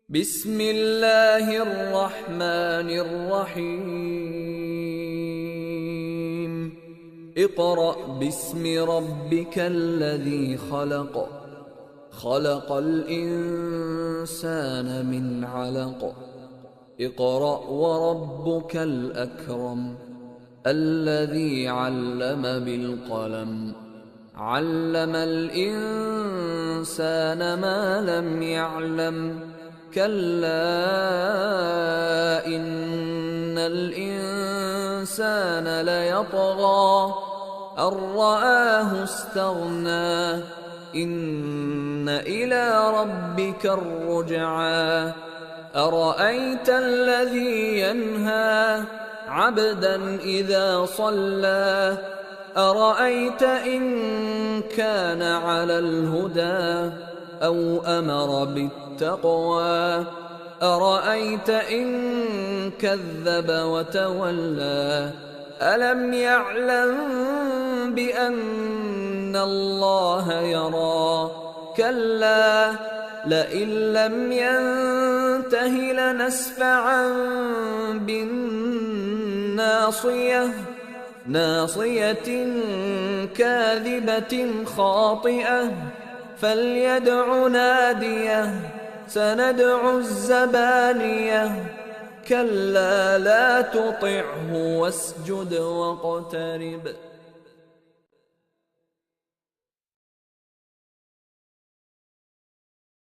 بسم الله الرحمن الرحيم اقرأ باسم ربك الذي خلق خلق الإنسان من علق اقرأ وربك الأكرم الذي علم بالقلم علم الإنسان ما لم يعلم كلا إن الإنسان ليطغى أن رآه استغنى إن إلى ربك الرجعى أرأيت الذي ينهى عبدا إذا صلى أرأيت إن كان على الهدى أو أمر بالتقوى أرأيت إن كذب وتولى ألم يعلم بأن الله يرى كلا لئن لم ينته لنسفعا بالناصية ناصية كاذبة خاطئة فليدع ناديه سندع الزبانية كلا لا تطعه واسجد واقترب